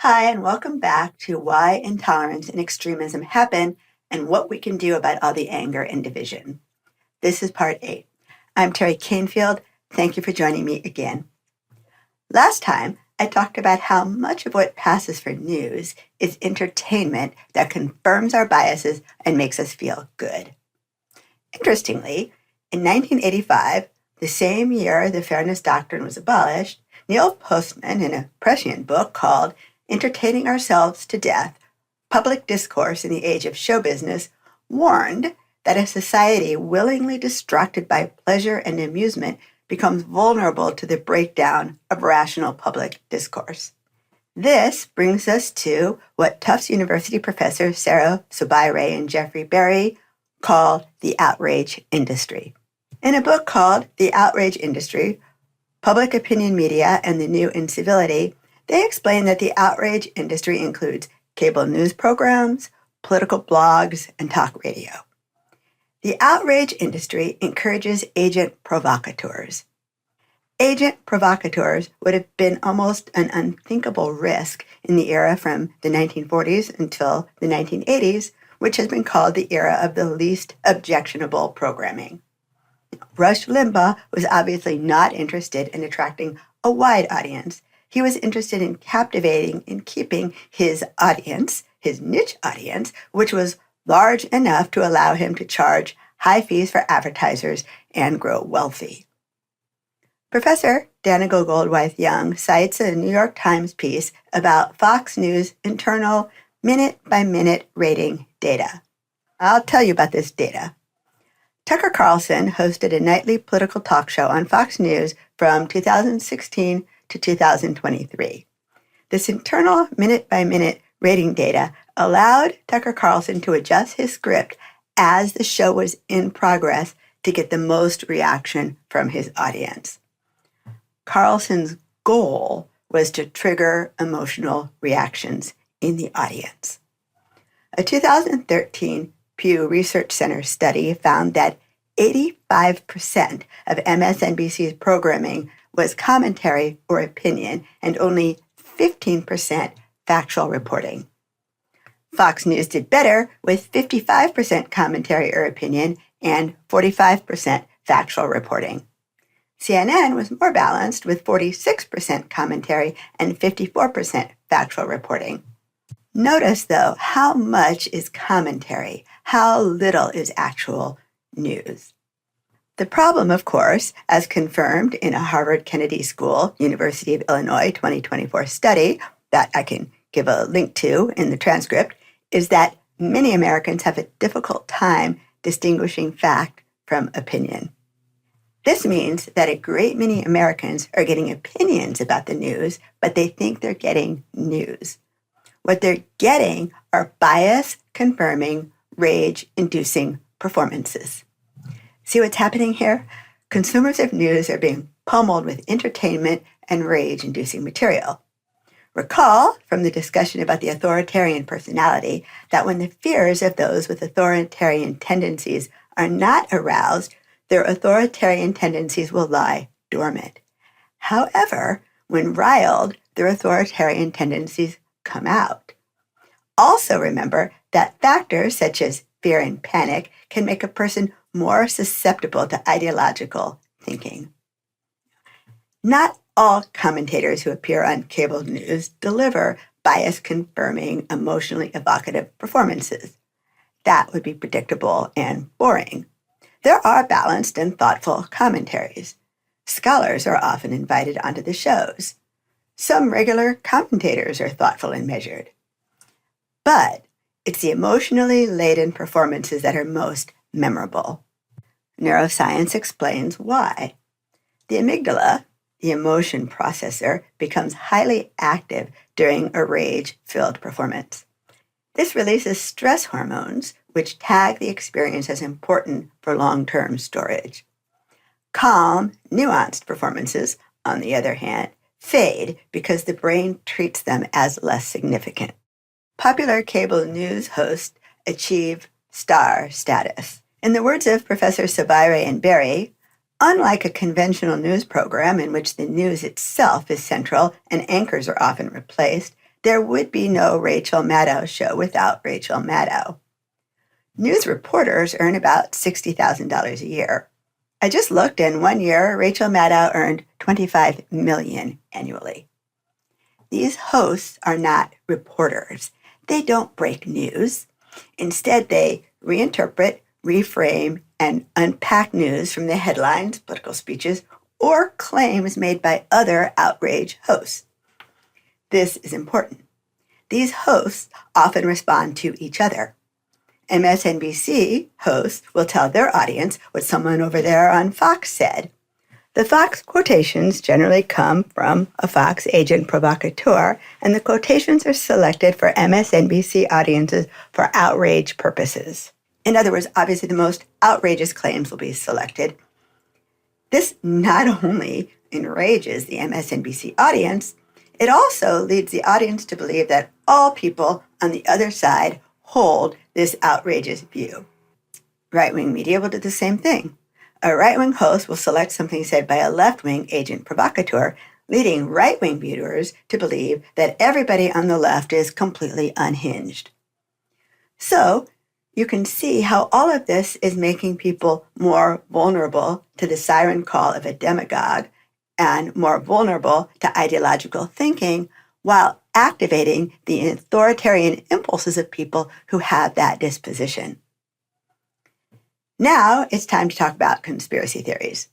Hi, and welcome back to Why Intolerance and Extremism Happen and What We Can Do About All the Anger and Division. This is part 8. I'm Teri Kanefield. Thank you for joining me again. Last time, I talked about how much of what passes for news is entertainment that confirms our biases and makes us feel good. Interestingly, in 1985, the same year the Fairness Doctrine was abolished, Neil Postman, in a prescient book called Entertaining Ourselves to Death, Public Discourse in the Age of Show Business, warned that a society willingly distracted by pleasure and amusement becomes vulnerable to the breakdown of rational public discourse. This brings us to what Tufts University professors Sarah Sobieraj and Jeffrey Berry call the outrage industry. In a book called The Outrage Industry, Public Opinion Media and the New Incivility, they explain that the outrage industry includes cable news programs, political blogs, and talk radio. The outrage industry encourages agent provocateurs. Agent provocateurs would have been almost an unthinkable risk in the era from the 1940s until the 1980s, which has been called the era of the least objectionable programming. Rush Limbaugh was obviously not interested in attracting a wide audience. He was interested in captivating and keeping his audience, his niche audience, which was large enough to allow him to charge high fees for advertisers and grow wealthy. Professor Danica Goldweiss-Young cites a New York Times piece about Fox News' internal minute-by-minute rating data. I'll tell you about this data. Tucker Carlson hosted a nightly political talk show on Fox News from 2016 to 2023. This internal minute-by-minute rating data allowed Tucker Carlson to adjust his script as the show was in progress to get the most reaction from his audience. Carlson's goal was to trigger emotional reactions in the audience. A 2013 Pew Research Center study found that 85% of MSNBC's programming was commentary or opinion, and only 15% factual reporting. Fox News did better with 55% commentary or opinion and 45% factual reporting. CNN was more balanced with 46% commentary and 54% factual reporting. Notice, though, how much is commentary, how little is actual news. The problem, of course, as confirmed in a Harvard Kennedy School, University of Illinois 2024 study that I can give a link to in the transcript, is that many Americans have a difficult time distinguishing fact from opinion. This means that a great many Americans are getting opinions about the news, but they think they're getting news. What they're getting are bias-confirming, rage-inducing performances. See what's happening here? Consumers of news are being pummeled with entertainment and rage-inducing material. Recall from the discussion about the authoritarian personality that when the fears of those with authoritarian tendencies are not aroused, their authoritarian tendencies will lie dormant. However, when riled, their authoritarian tendencies come out. Also remember that factors such as fear and panic can make a person more susceptible to ideological thinking. Not all commentators who appear on cable news deliver bias-confirming, emotionally evocative performances. That would be predictable and boring. There are balanced and thoughtful commentaries. Scholars are often invited onto the shows. Some regular commentators are thoughtful and measured. But it's the emotionally laden performances that are most memorable. Neuroscience explains why. The amygdala, the emotion processor, becomes highly active during a rage-filled performance. This releases stress hormones, which tag the experience as important for long-term storage. Calm, nuanced performances, on the other hand, fade because the brain treats them as less significant. Popular cable news hosts achieve star status. In the words of Professor Sobieraj and Berry, unlike a conventional news program in which the news itself is central and anchors are often replaced, There would be no Rachel Maddow show without Rachel Maddow. News reporters earn about $60,000 a year. I just looked, and one year, Rachel Maddow earned $25 million annually. These hosts are not reporters. They don't break news. Instead, they reinterpret, reframe, and unpack news from the headlines, political speeches, or claims made by other outrage hosts. This is important. These hosts often respond to each other. MSNBC hosts will tell their audience what someone over there on Fox said. The Fox quotations generally come from a Fox agent provocateur, and the quotations are selected for MSNBC audiences for outrage purposes. In other words, obviously the most outrageous claims will be selected. This not only enrages the MSNBC audience, it also leads the audience to believe that all people on the other side hold this outrageous view. Right-wing media will do the same thing. A right-wing host will select something said by a left-wing agent provocateur, leading right-wing viewers to believe that everybody on the left is completely unhinged. So, you can see how all of this is making people more vulnerable to the siren call of a demagogue and more vulnerable to ideological thinking, while activating the authoritarian impulses of people who have that disposition. Now it's time to talk about conspiracy theories.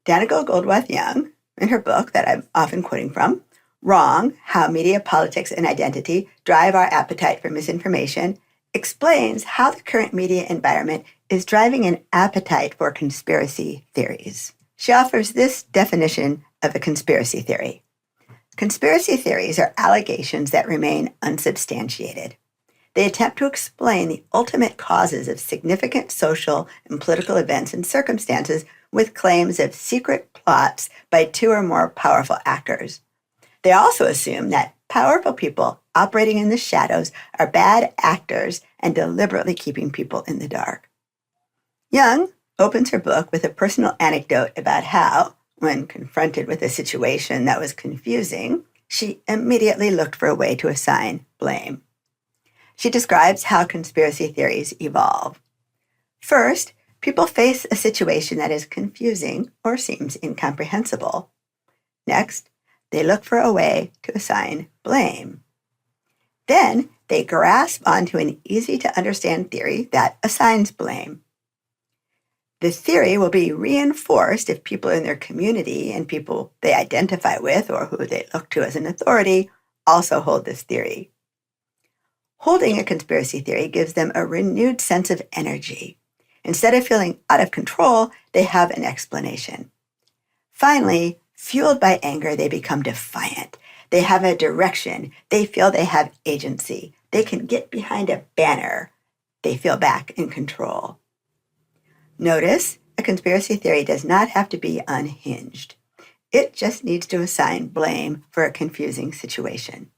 Danica Goldwath-Young, in her book that I'm often quoting from, Wrong, How Media, Politics, and Identity Drive Our Appetite for Misinformation, explains how the current media environment is driving an appetite for conspiracy theories. She offers this definition of a conspiracy theory. Conspiracy theories are allegations that remain unsubstantiated. They attempt to explain the ultimate causes of significant social and political events and circumstances with claims of secret plots by two or more powerful actors. They also assume that powerful people operating in the shadows are bad actors and deliberately keeping people in the dark. Young opens her book with a personal anecdote about how, when confronted with a situation that was confusing, she immediately looked for a way to assign blame. She describes how conspiracy theories evolve. First, people face a situation that is confusing or seems incomprehensible. Next, they look for a way to assign blame. Then, they grasp onto an easy-to-understand theory that assigns blame. The theory will be reinforced if people in their community and people they identify with or who they look to as an authority also hold this theory. Holding a conspiracy theory gives them a renewed sense of energy. Instead of feeling out of control, they have an explanation. Finally, fueled by anger, they become defiant. They have a direction. They feel they have agency. They can get behind a banner. They feel back in control. Notice, a conspiracy theory does not have to be unhinged. It just needs to assign blame for a confusing situation.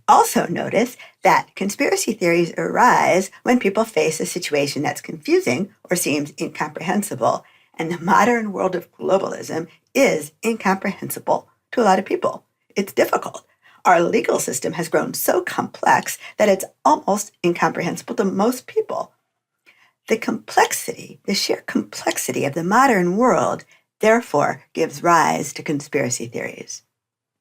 Also notice that conspiracy theories arise when people face a situation that's confusing or seems incomprehensible, and the modern world of globalism is incomprehensible to a lot of people. It's difficult. Our legal system has grown so complex that it's almost incomprehensible to most people. The sheer complexity of the modern world, therefore, gives rise to conspiracy theories.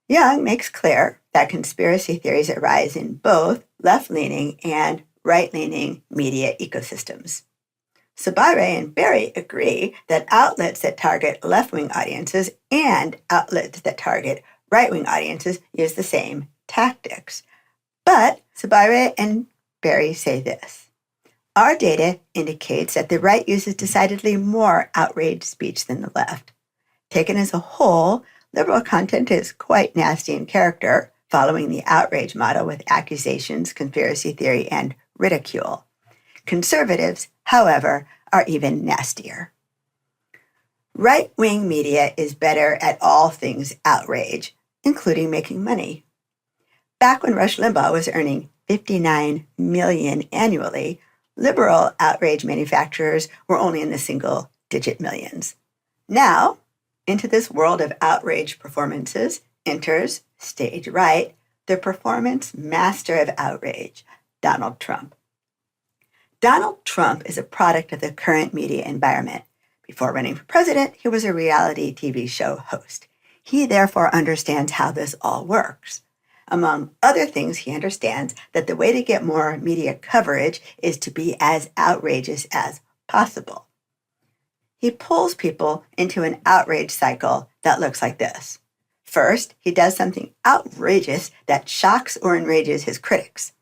Young makes clear that conspiracy theories arise in both left-leaning and right-leaning media ecosystems. Sobieraj and Berry agree that outlets that target left-wing audiences and outlets that target right-wing audiences use the same tactics. But Sobieraj and Berry say this: our data indicates that the right uses decidedly more outrage speech than the left. Taken as a whole, liberal content is quite nasty in character, following the outrage model with accusations, conspiracy theory, and ridicule. Conservatives, however, are even nastier. Right-wing media is better at all things outrage, including making money. Back when Rush Limbaugh was earning $59 million annually, liberal outrage manufacturers were only in the single-digit millions. Now, into this world of outrage performances enters Stage Right, the performance master of outrage, Donald Trump. Donald Trump is a product of the current media environment. Before running for president, he was a reality TV show host. He therefore understands how this all works. Among other things, he understands that the way to get more media coverage is to be as outrageous as possible. He pulls people into an outrage cycle that looks like this. First, he does something outrageous that shocks or enrages his critics.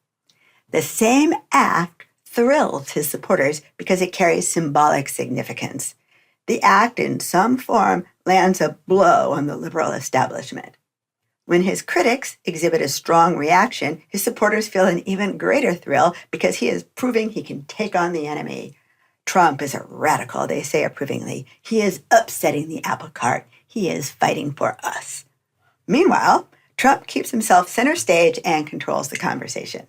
The same act thrills his supporters because it carries symbolic significance. The act, in some form, lands a blow on the liberal establishment. When his critics exhibit a strong reaction, his supporters feel an even greater thrill because he is proving he can take on the enemy. Trump is a radical, they say approvingly. He is upsetting the apple cart. He is fighting for us. Meanwhile, Trump keeps himself center stage and controls the conversation.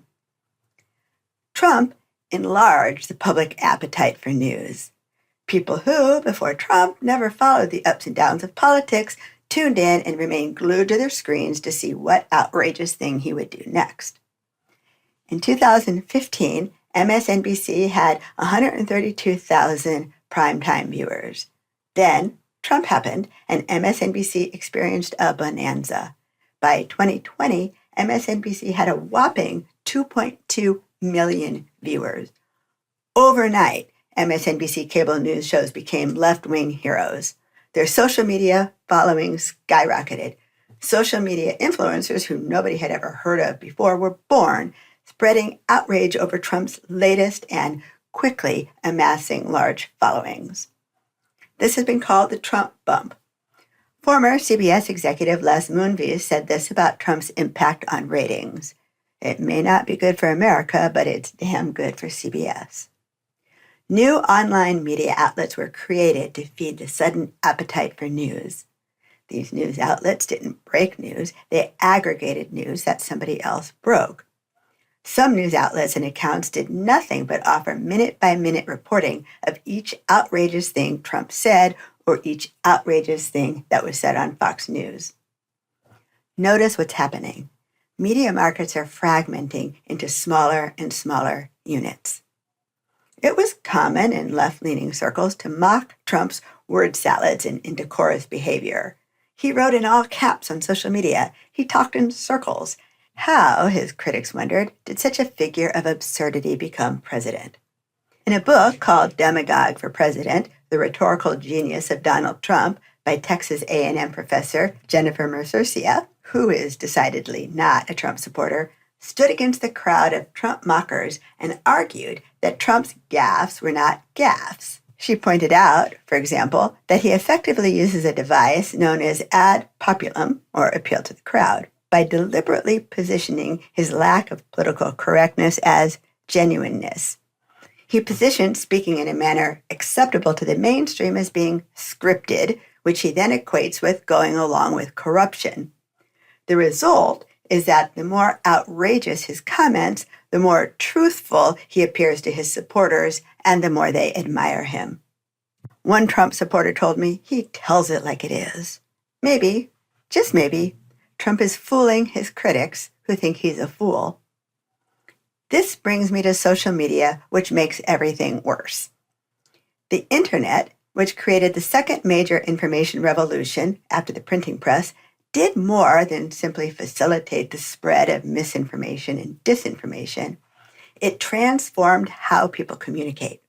Trump enlarged the public appetite for news. People who, before Trump, never followed the ups and downs of politics tuned in and remained glued to their screens to see what outrageous thing he would do next. In 2015, MSNBC had 132,000 primetime viewers. Then, Trump happened, and MSNBC experienced a bonanza. By 2020, MSNBC had a whopping 2.2 million viewers. Overnight, MSNBC cable news shows became left-wing heroes. Their social media following skyrocketed. Social media influencers who nobody had ever heard of before were born, spreading outrage over Trump's latest and quickly amassing large followings. This has been called the Trump bump. Former CBS executive Les Moonves said this about Trump's impact on ratings. It may not be good for America, but it's damn good for CBS. New online media outlets were created to feed the sudden appetite for news. These news outlets didn't break news, they aggregated news that somebody else broke. Some news outlets and accounts did nothing but offer minute-by-minute reporting of each outrageous thing Trump said or each outrageous thing that was said on Fox News. Notice what's happening. Media markets are fragmenting into smaller and smaller units. It was common in left-leaning circles to mock Trump's word salads and indecorous behavior. He wrote in all caps on social media. He talked in circles. How, his critics wondered, did such a figure of absurdity become president? In a book called Demagogue for President, The Rhetorical Genius of Donald Trump by Texas A&M professor Jennifer Mercercia, who is decidedly not a Trump supporter, stood against the crowd of Trump mockers and argued that Trump's gaffes were not gaffes. She pointed out, for example, that he effectively uses a device known as ad populum, or appeal to the crowd, by deliberately positioning his lack of political correctness as genuineness. He positioned speaking in a manner acceptable to the mainstream as being scripted, which he then equates with going along with corruption. The result is that the more outrageous his comments, the more truthful he appears to his supporters, and the more they admire him. One Trump supporter told me he tells it like it is. Maybe, just maybe, Trump is fooling his critics who think he's a fool. This brings me to social media, which makes everything worse. The internet, which created the second major information revolution after the printing press, did more than simply facilitate the spread of misinformation and disinformation. It transformed how people communicate.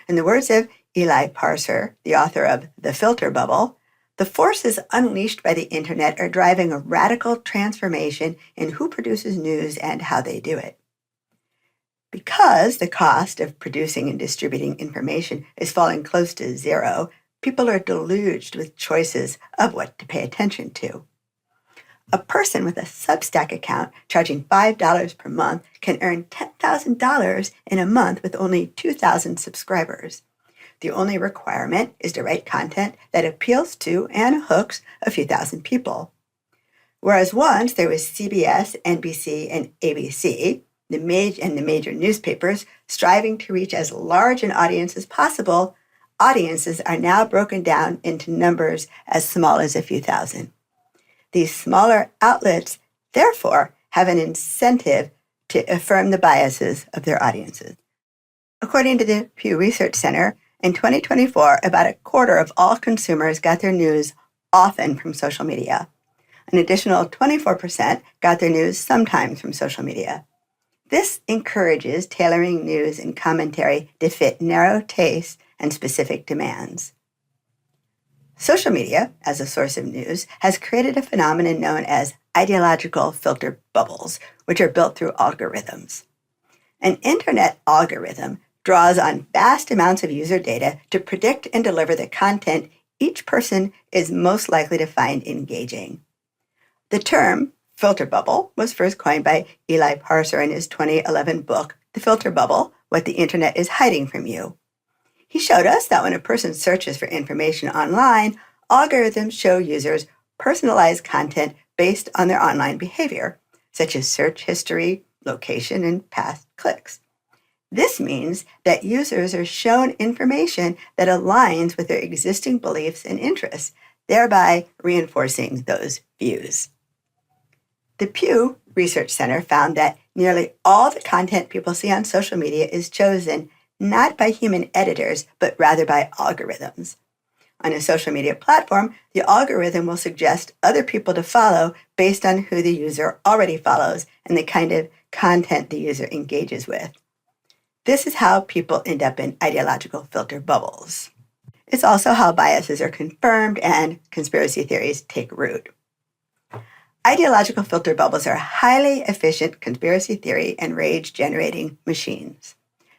In the words of Eli Parser, the author of The Filter Bubble, the forces unleashed by the internet are driving a radical transformation in who produces news and how they do it. Because the cost of producing and distributing information is falling close to zero, people are deluged with choices of what to pay attention to. A person with a Substack account charging $5 per month can earn $10,000 in a month with only 2,000 subscribers. The only requirement is to write content that appeals to and hooks a few thousand people. Whereas once there was CBS, NBC, and ABC, the major newspapers striving to reach as large an audience as possible, audiences are now broken down into numbers as small as a few thousand. These smaller outlets, therefore, have an incentive to affirm the biases of their audiences. According to the Pew Research Center, in 2024, about a quarter of all consumers got their news often from social media. An additional 24% got their news sometimes from social media. This encourages tailoring news and commentary to fit narrow tastes and specific demands. Social media, as a source of news, has created a phenomenon known as ideological filter bubbles, which are built through algorithms. An internet algorithm draws on vast amounts of user data to predict and deliver the content each person is most likely to find engaging. The term filter bubble was first coined by Eli Parser in his 2011 book, The Filter Bubble: What the Internet is Hiding from You. He showed us that when a person searches for information online, algorithms show users personalized content based on their online behavior, such as search history, location, and past clicks. This means that users are shown information that aligns with their existing beliefs and interests, thereby reinforcing those views. The Pew Research Center found that nearly all the content people see on social media is chosen not by human editors, but rather by algorithms. On a social media platform, the algorithm will suggest other people to follow based on who the user already follows and the kind of content the user engages with. This is how people end up in ideological filter bubbles. It's also how biases are confirmed and conspiracy theories take root. Ideological filter bubbles are highly efficient conspiracy theory and rage-generating machines.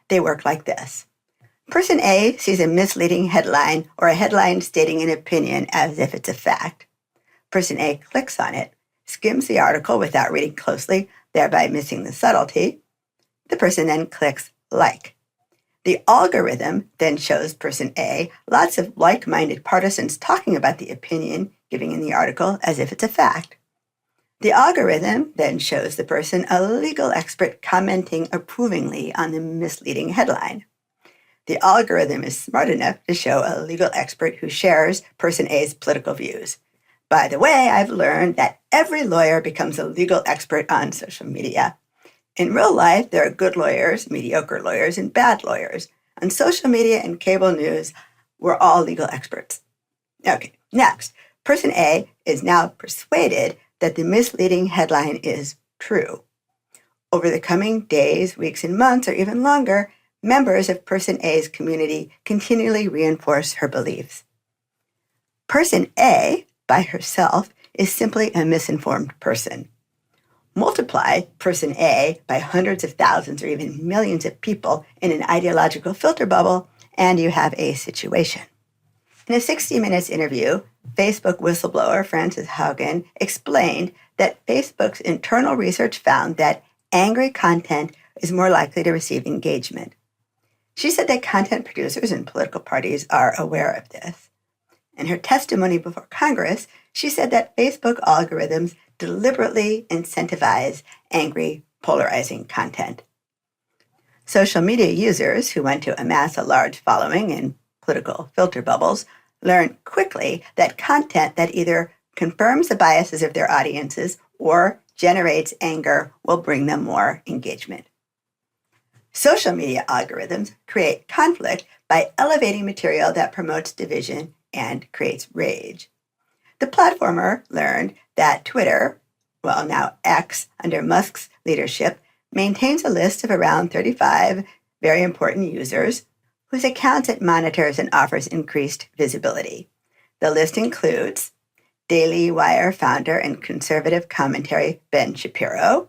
They work like this. Person A sees a misleading headline or a headline stating an opinion as if it's a fact. Person A clicks on it, skims the article without reading closely, thereby missing the subtlety. The person then clicks like. The algorithm then shows person A lots of like-minded partisans talking about the opinion given in the article as if it's a fact. The algorithm then shows the person a legal expert commenting approvingly on the misleading headline. The algorithm is smart enough to show a legal expert who shares person A's political views. By the way, I've learned that every lawyer becomes a legal expert on social media. In real life, there are good lawyers, mediocre lawyers, and bad lawyers. On social media and cable news, we're all legal experts. Okay, next, person A is now persuaded that the misleading headline is true. Over the coming days, weeks, and months, or even longer, members of person A's community continually reinforce her beliefs. Person A, by herself, is simply a misinformed person. Multiply person A by hundreds of thousands or even millions of people in an ideological filter bubble, and you have a situation. In a 60 Minutes interview, Facebook whistleblower Frances Haugen explained that Facebook's internal research found that angry content is more likely to receive engagement. She said that content producers and political parties are aware of this. In her testimony before Congress, she said that Facebook algorithms deliberately incentivize angry, polarizing content. Social media users who want to amass a large following in political filter bubbles learn quickly that content that either confirms the biases of their audiences or generates anger will bring them more engagement. Social media algorithms create conflict by elevating material that promotes division and creates rage. The platformer learned that Twitter, well now X under Musk's leadership, maintains a list of around 35 very important users whose accounts it monitors and offers increased visibility. The list includes Daily Wire founder and conservative commentary Ben Shapiro,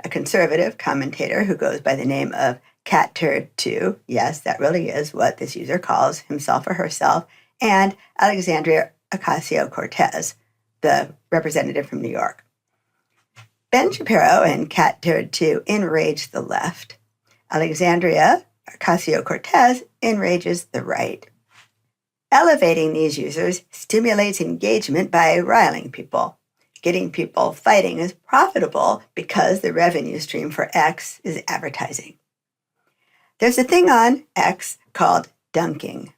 a conservative commentator who goes by the name of CatTurd2, yes, that really is what this user calls himself or herself, and Alexandria Ocasio-Cortez, the representative from New York. Ben Shapiro and CatTurd2 enrage the left. Alexandria Ocasio-Cortez enrages the right. Elevating these users stimulates engagement by riling people. Getting people fighting is profitable because the revenue stream for X is advertising. There's a thing on X called dunking.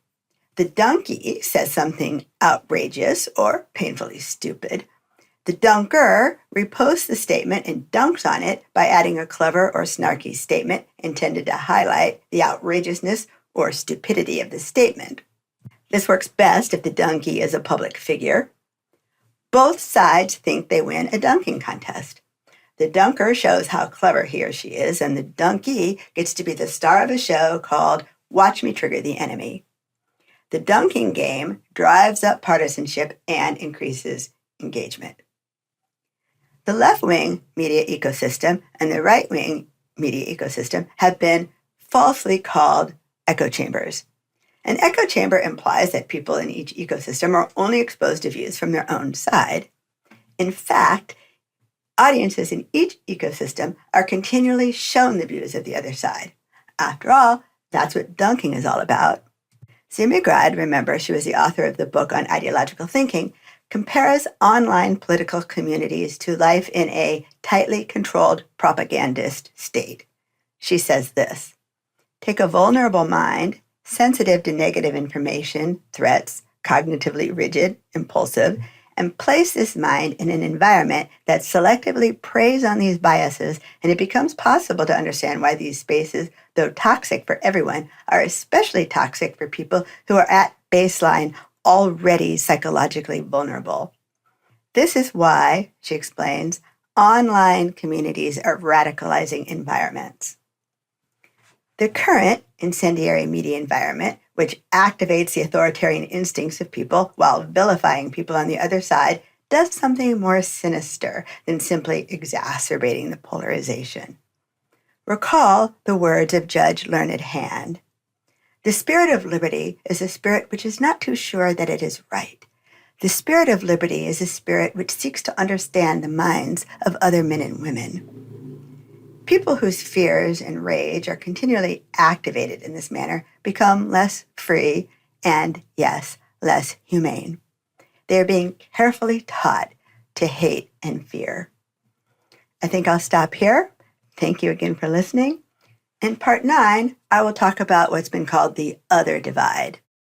The donkey says something outrageous or painfully stupid. The dunker reposts the statement and dunks on it by adding a clever or snarky statement intended to highlight the outrageousness or stupidity of the statement. This works best if the dunkee is a public figure. Both sides think they win a dunking contest. The dunker shows how clever he or she is, and the dunkee gets to be the star of a show called Watch Me Trigger the Enemy. The dunking game drives up partisanship and increases engagement. The left-wing media ecosystem and the right-wing media ecosystem have been falsely called echo chambers. An echo chamber implies that people in each ecosystem are only exposed to views from their own side. In fact, audiences in each ecosystem are continually shown the views of the other side. After all, that's what dunking is all about. Sobieraj, remember, she was the author of the book on ideological thinking, compares online political communities to life in a tightly controlled propagandist state. She says this: take a vulnerable mind, sensitive to negative information, threats, cognitively rigid, impulsive, and place this mind in an environment that selectively preys on these biases, and it becomes possible to understand why these spaces, though toxic for everyone, are especially toxic for people who are at baseline already psychologically vulnerable. This is why, she explains, online communities are radicalizing environments. The current incendiary media environment, which activates the authoritarian instincts of people while vilifying people on the other side, does something more sinister than simply exacerbating the polarization. Recall the words of Judge Learned Hand. The spirit of liberty is a spirit which is not too sure that it is right. The spirit of liberty is a spirit which seeks to understand the minds of other men and women. People whose fears and rage are continually activated in this manner become less free and, yes, less humane. They are being carefully taught to hate and fear. I think I'll stop here. Thank you again for listening. In part 9, I will talk about what's been called the other divide.